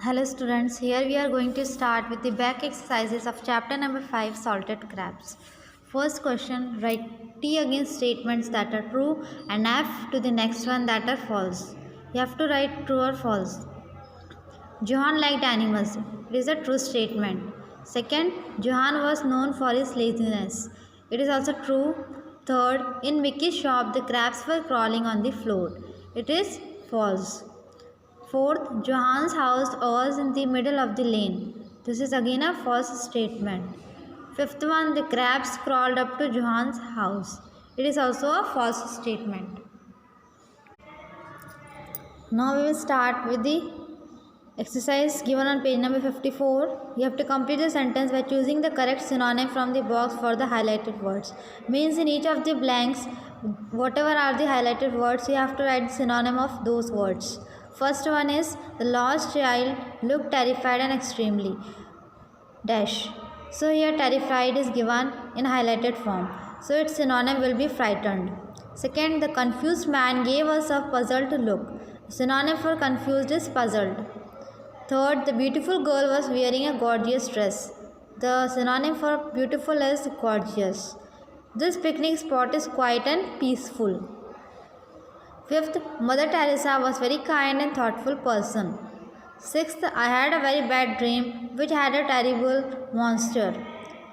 Hello students, here we are going to start with the back exercises of chapter number 5 salted crabs. First question, write T against statements that are true and F to the next one that are false. You have to write true or false. Johan liked animals. It is a true statement. Second, Johan was known for his laziness. It is also true. Third, in Mickey's shop the crabs were crawling on the floor. It is false. Fourth, Johan's house was in the middle of the lane. This is again a false statement. Fifth one, the crabs crawled up to Johan's house. It is also a false statement. Now we will start with the exercise given on page number 54. You have to complete the sentence by choosing the correct synonym from the box for the highlighted words. Means in each of the blanks, whatever are the highlighted words, you have to write the synonym of those words. First one is the lost child looked terrified and extremely dash. So here terrified is given in highlighted form. So its synonym will be frightened. Second, the confused man gave us a puzzled look. Synonym for confused is puzzled. Third, the beautiful girl was wearing a gorgeous dress. The synonym for beautiful is gorgeous. This picnic spot is quiet and peaceful. Fifth, Mother Teresa was very kind and thoughtful person. Sixth, I had a very bad dream which had a terrible monster.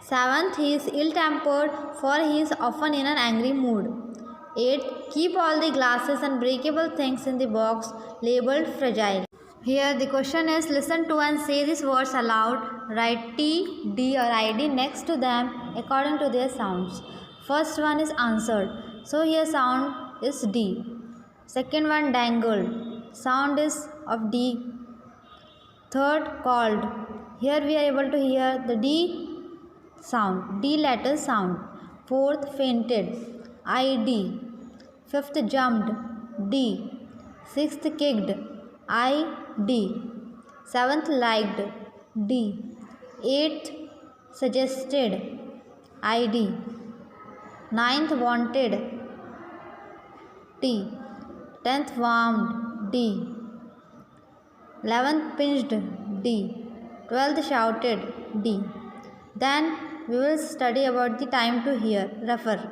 Seventh, he is ill-tempered for he is often in an angry mood. Eighth, keep all the glasses and breakable things in the box labeled fragile. Here the question is listen to and say these words aloud. Write T, D or ID next to them according to their sounds. First one is answered. So here sound is D. Second one dangled. Sound is of D. Third called. Here we are able to hear the D sound. D letter sound. Fourth fainted. ID. Fifth jumped. D. Sixth kicked. ID. Seventh liked. D. Eighth suggested. ID. Ninth wanted. T. 10th warmed. D. 11th pinched. D. 12th shouted. D. Then we will study about the time to hear. Refer.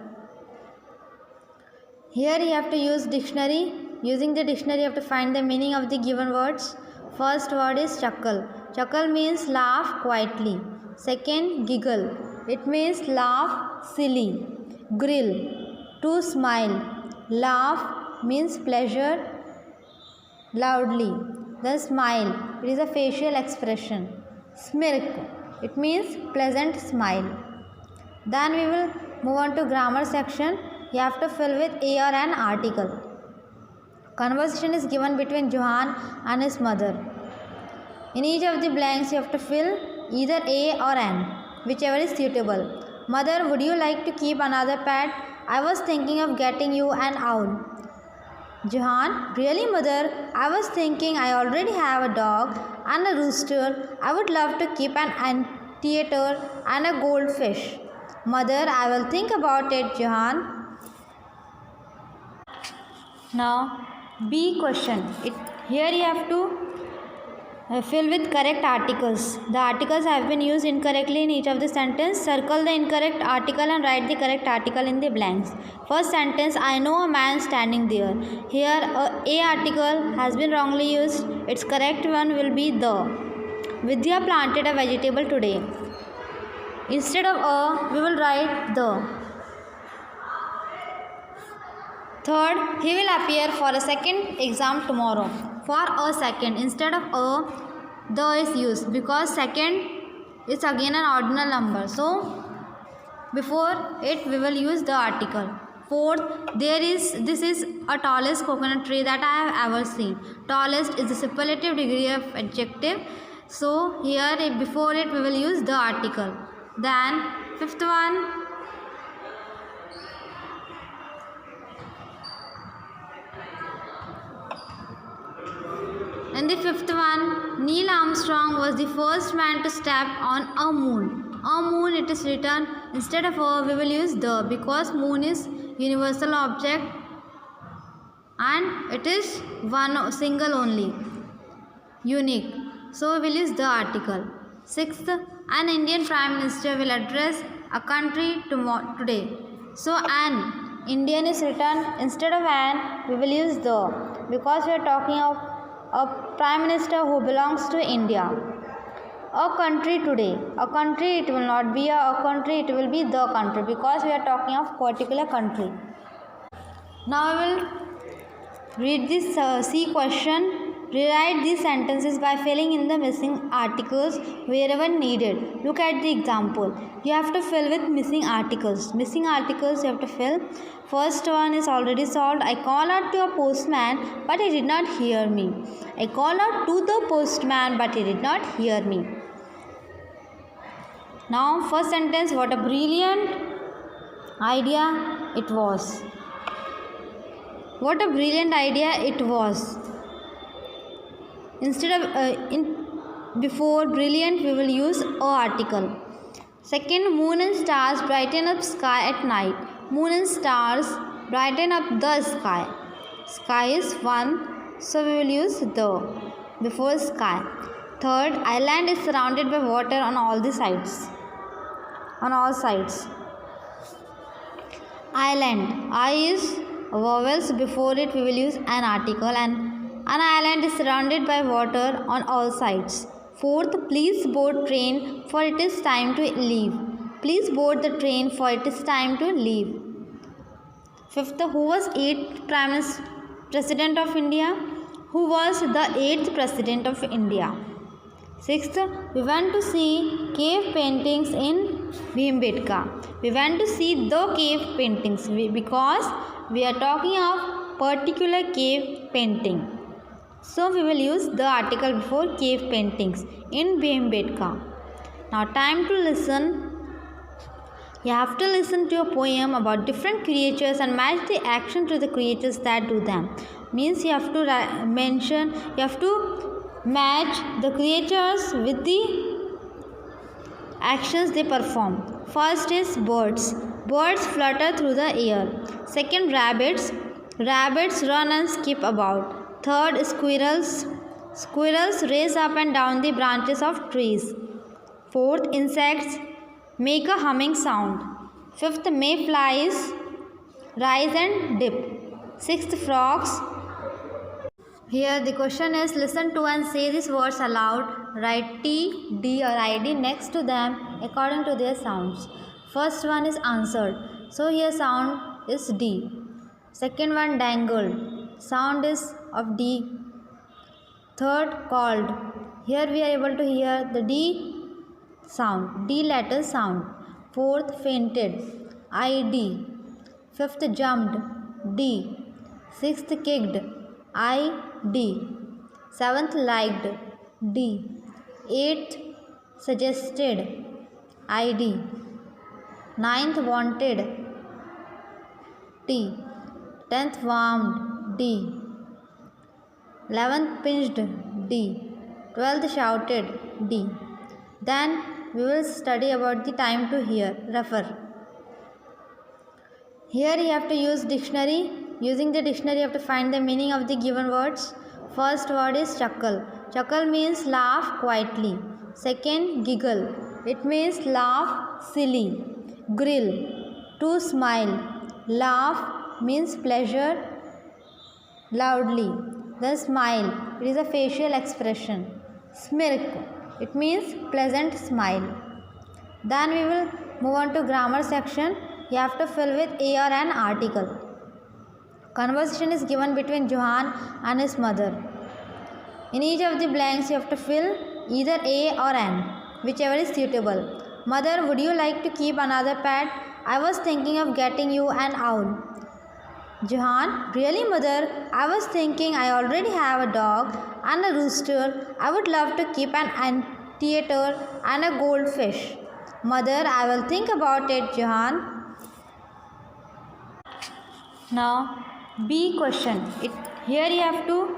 Here you have to use dictionary. Using the dictionary you have to find the meaning of the given words. First word is chuckle. Chuckle means laugh quietly. Second, giggle. It means laugh silly. Grill. To smile. Laugh means pleasure loudly. The smile. It is a facial expression. Smirk. It means pleasant smile. Then we will move on to grammar section. You have to fill with a or an article. Conversation is given between Johan and his mother. In each of the blanks you have to fill either a or an, whichever is suitable. Mother, would you like to keep another pet? I was thinking of getting you an owl. Johan, really mother? I was thinking I already have a dog and a rooster. I would love to keep an anteater and a goldfish. Mother, I will think about it, Johan. Now, B question. Here you have to fill with correct articles. The articles have been used incorrectly in each of the sentence. Circle the incorrect article and write the correct article in the blanks. First sentence, I know a man standing there. Here a article has been wrongly used. Its correct one will be the. Vidya planted a vegetable today. Instead of a, we will write the. Third, he will appear for a second exam tomorrow. For a second, instead of a, the is used because second is again an ordinal number. So, before it we will use the article. Fourth, this is a tallest coconut tree that I have ever seen. Tallest is the superlative degree of adjective. So, here before it we will use the article. Then, fifth one. And the fifth one, Neil Armstrong was the first man to step on a moon. A moon it is written instead of a we will use the because moon is universal object and it is one single only, unique. So we will use the article. Sixth, an Indian Prime Minister will address a country today. So an Indian is written instead of an, we will use the, because we are talking of a Prime Minister who belongs to India. A country today. A country, it will not be a country, it will be the country, because we are talking of particular country. Now we will read this C question. Rewrite these sentences by filling in the missing articles wherever needed. Look at the example. You have to fill with missing articles. Missing articles you have to fill. First one is already solved. I called out to a postman, but he did not hear me. I called out to the postman, but he did not hear me. Now, first sentence, what a brilliant idea it was. What a brilliant idea it was. Instead of before brilliant, we will use a article. Second, moon and stars brighten up sky at night. Moon and stars brighten up the sky. Sky is one, so we will use the before sky. Third, island is surrounded by water on all the sides. On all sides. Island. I is vowels. Before it we will use an article, and an island is surrounded by water on all sides. Fourth, please board train, for it is time to leave. Please board the train, for it is time to leave. Fifth, who was 8th President of India? Who was the 8th President of India? Sixth, we went to see cave paintings in Bhimbetka. We went to see the cave paintings because we are talking of particular cave painting. So we will use the article before cave paintings in Bhimbetka. Now time to listen. You have to listen to a poem about different creatures and match the action to the creatures that do them. Means you have to match the creatures with the actions they perform. First is birds. Birds flutter through the air. Second, rabbits. Rabbits run and skip about. Third, squirrels. Squirrels race up and down the branches of trees. Fourth, insects make a humming sound. Fifth, mayflies rise and dip. Sixth, frogs. Here the question is, listen to and say these words aloud. Write T, D or ID next to them according to their sounds. First one is answered. So here sound is D. Second one, dangled. Sound is of D. Third, called. Here we are able to hear the D sound, D letter sound. Fourth, fainted. ID. Fifth, jumped. D. Sixth, kicked. I, D. Seventh, liked. D. Eighth, suggested. ID. Ninth, wanted. T. 10th, warmed. D. 11th, pinched. D. 12th, shouted. D. Then we will study about the time to hear. Refer. Here you have to use dictionary. Using the dictionary you have to find the meaning of the given words. First word is chuckle. Chuckle means laugh quietly. Second, giggle. It means laugh silly. Grill. To smile. Laugh means pleasure loudly. The smile. It is a facial expression. Smirk. It means pleasant smile. Then we will move on to grammar section. You have to fill with a or an article. Conversation is given between Johan and his mother. In each of the blanks you have to fill either a or an, whichever is suitable. Mother, would you like to keep another pet? I was thinking of getting you an owl. Johan, really mother? I was thinking I already have a dog and a rooster. I would love to keep an anteater and a goldfish. Mother, I will think about it, Johan. Now, B question. Here you have to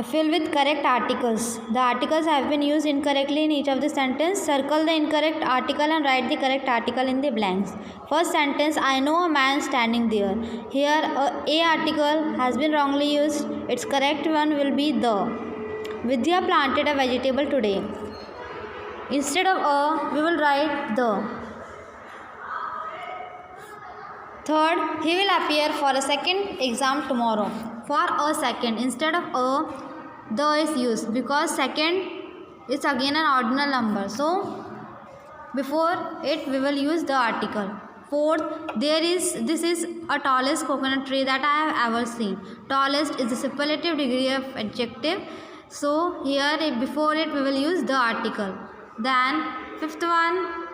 fill with correct articles. The articles have been used incorrectly in each of the sentence. Circle the incorrect article and write the correct article in the blanks. First sentence, I know a man standing there. Here a article has been wrongly used. Its correct one will be the. Vidya planted a vegetable today. Instead of a, we will write the. Third, he will appear for a second exam tomorrow. For a second, instead of a, the is used because second is again an ordinal number. So, before it we will use the article. Fourth, this is a tallest coconut tree that I have ever seen. Tallest is the superlative degree of adjective. So here before it we will use the article. Then fifth one,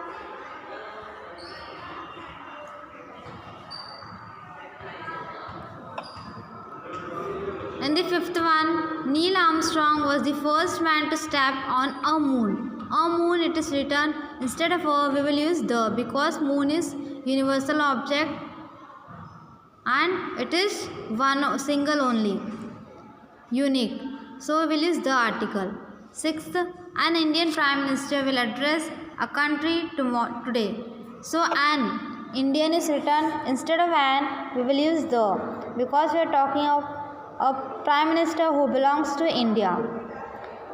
and the fifth one, Neil Armstrong was the first man to step on a moon. A moon, it is written, instead of a we will use the because moon is universal object and it is one single only, unique. So we will use the article. Sixth, an Indian Prime Minister will address a country today. So an Indian is written, instead of an we will use the because we are talking of a Prime Minister who belongs to India.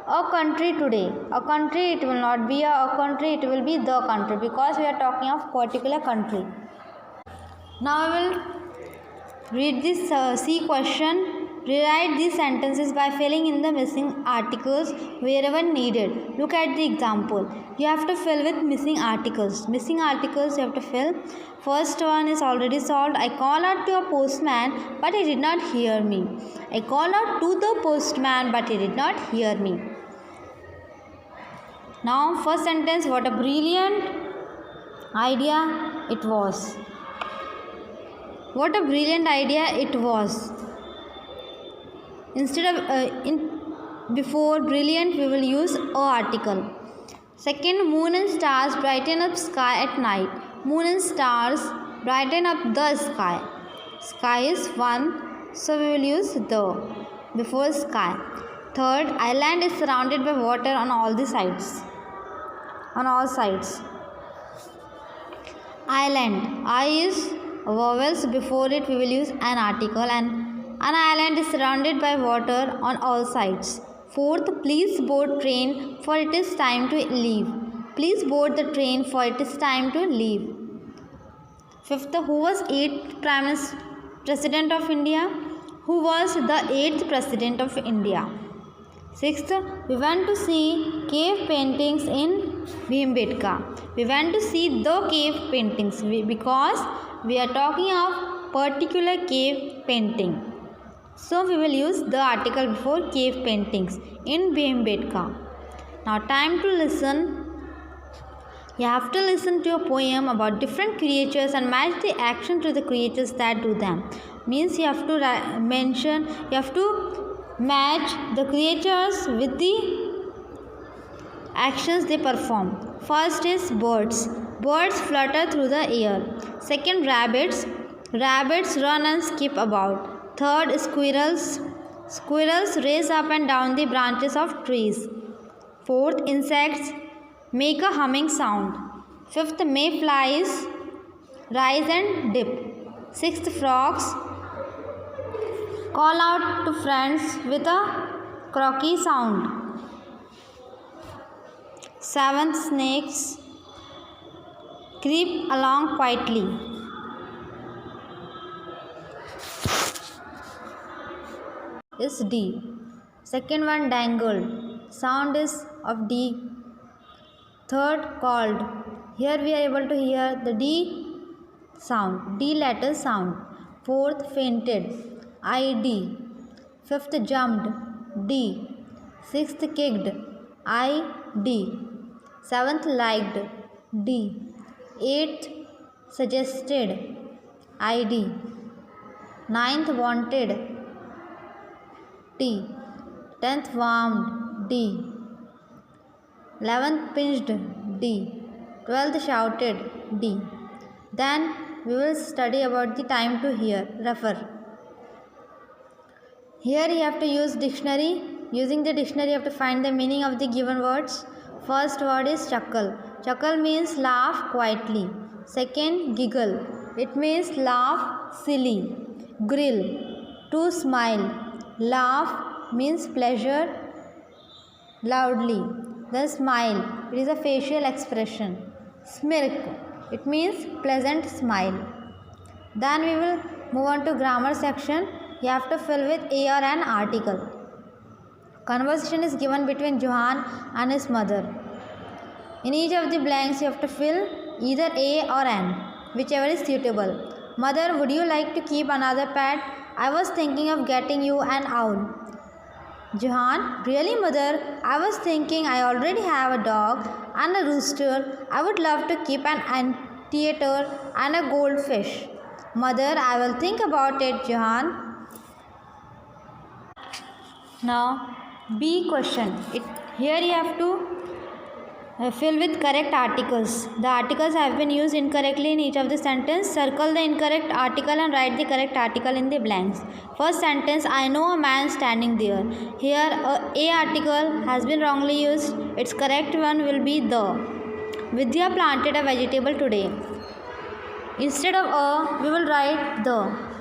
A country today. A country, it will not be a country, it will be the country because we are talking of particular country. Now I will read this C question. Rewrite these sentences by filling in the missing articles wherever needed. Look at the example. You have to fill with missing articles. Missing articles you have to fill. First one is already solved. I called out to a postman but he did not hear me. I called out to the postman but he did not hear me. Now first sentence, what a brilliant idea it was. What a brilliant idea it was. Instead of before brilliant we will use a article. Second, moon and stars brighten up sky at night. Moon and stars brighten up the sky. Sky is one, so we will use the before sky. Third, island is surrounded by water on all the sides. On all sides. Island, I is vowels, before it we will use an article, and an island is surrounded by water on all sides. Fourth, please board train for it is time to leave. Please board the train for it is time to leave. Fifth, who was 8th President of India? Who was the 8th President of India? Sixth, we went to see cave paintings in Bhimbetka. We went to see the cave paintings because we are talking of particular cave painting. So we will use the article before cave paintings in Bhimbetka. Now time to listen. You have to listen to a poem about different creatures and match the action to the creatures that do them. Means you have to match the creatures with the actions they perform. First is birds. Birds flutter through the air. Second, rabbits. Rabbits run and skip about. Third, squirrels. Squirrels race up and down the branches of trees. Fourth, insects make a humming sound. Fifth, mayflies rise and dip. Sixth, frogs call out to friends with a croaky sound. Seventh, snakes creep along quietly. Is D. Second one, dangled. Sound is of D. Third, called. Here we are able to hear the D sound, D letter sound. Fourth, fainted. ID. Fifth, jumped. D. Sixth, kicked. ID. Seventh, liked. D. Eighth, suggested. ID. Ninth, wanted. D. 10th, warmed. D. 11th, pinched. D. 12th, shouted. D. Then we will study about the time to hear. Refer. Here you have to use dictionary. Using the dictionary you have to find the meaning of the given words. First word is chuckle. Chuckle means laugh quietly. Second, giggle. It means laugh silly. Grill, to smile. Laugh means pleasure. loudly. Then smile, it is a facial expression. Smirk, it means pleasant smile. Then we will move on to grammar section. You have to fill with a or an article. Conversation is given between Johan and his mother. In each of the blanks you have to fill either a or an, whichever is suitable. Mother, would you like to keep another pet? I was thinking of getting you an owl. Johan, really mother? I was thinking I already have a dog and a rooster. I would love to keep an anteater and a goldfish. Mother, I will think about it, Johan. Now, B question. Here you have to fill with correct articles. The articles have been used incorrectly in each of the sentence. Circle the incorrect article and write the correct article in the blanks. First sentence, I know a man standing there. Here a article has been wrongly used. Its correct one will be the. Vidya planted a vegetable today. Instead of a, we will write the.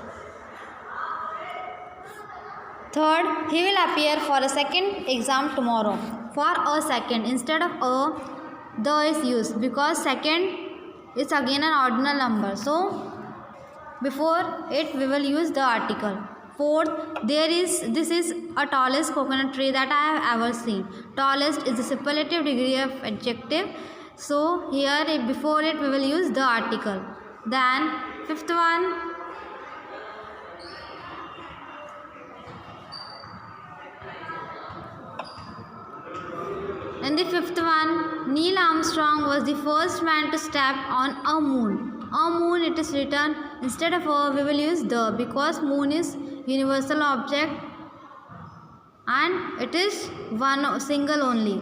Third, he will appear for a second exam tomorrow. For a second, instead of a, the is used because second is again an ordinal number. So, before it we will use the article. Fourth, this is a tallest coconut tree that I have ever seen. Tallest is the superlative degree of adjective. So, here before it we will use the article. Then, fifth one. And the fifth one, Neil Armstrong was the first man to step on a moon. A moon, it is written, instead of a, we will use the, because moon is universal object and it is one single only,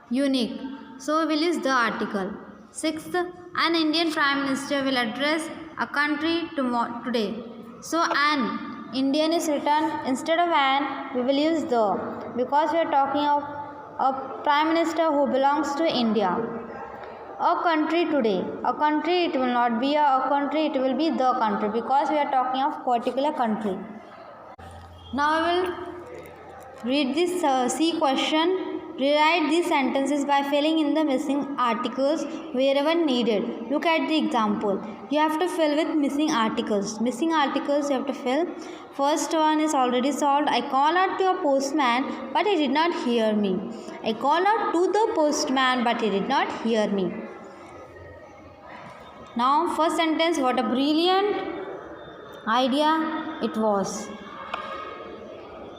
unique. So we will use the article. Sixth, an Indian Prime Minister will address a country today. So an Indian is written, instead of an, we will use the, because we are talking of a Prime Minister who belongs to India. A country today. A country, it will not be a country, it will be the country because we are talking of particular country. Now I will read this C question. Rewrite these sentences by filling in the missing articles wherever needed. Look at the example. You have to fill with missing articles. Missing articles you have to fill. First one is already solved. I called out to a postman but he did not hear me. I called out to the postman but he did not hear me. Now first sentence, what a brilliant idea it was.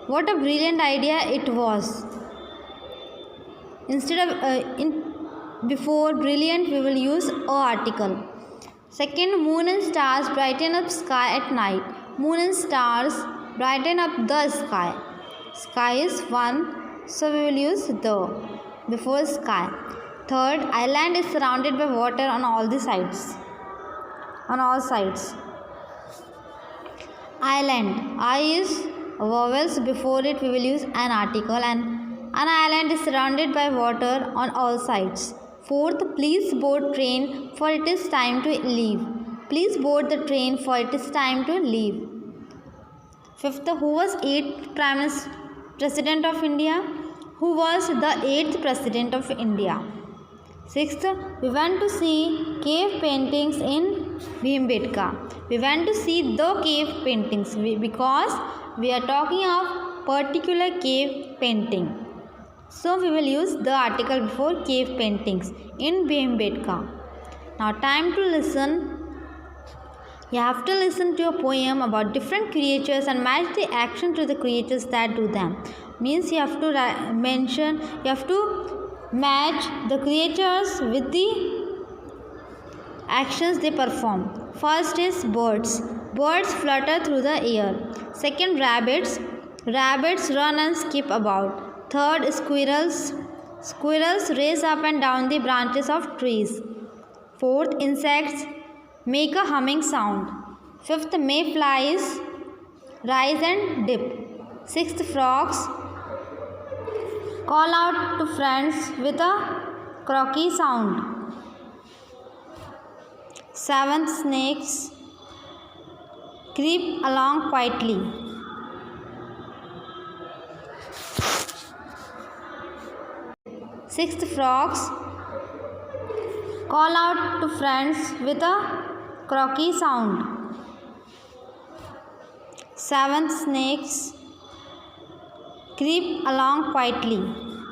What a brilliant idea it was. Instead of before brilliant we will use a article. Second, moon and stars brighten up sky at night. Moon and stars brighten up the sky. Sky is one, so we will use the before sky. Third, island is surrounded by water on all the sides. On all sides. Island, I is vowels, before it we will use an article, and an island is surrounded by water on all sides. Fourth, please board train for it is time to leave. Please board the train for it is time to leave. Fifth, who was 8th President of India? Who was the 8th President of India? Sixth, we went to see cave paintings in Bhimbetka. We went to see the cave paintings because we are talking of particular cave painting. So we will use the article before cave paintings in Bhimbetka. Now time to listen. You have to listen to a poem about different creatures and match the action to the creatures that do them. Means you have to match the creatures with the actions they perform. First is birds. Birds flutter through the air. Second, rabbits. Rabbits run and skip about. Third, squirrels. Squirrels race up and down the branches of trees. Fourth, insects make a humming sound. Fifth, mayflies rise and dip. Sixth, frogs call out to friends with a croaky sound. Seventh, snakes creep along quietly. Sixth, frogs call out to friends with a croaky sound. Seventh, snakes creep along quietly.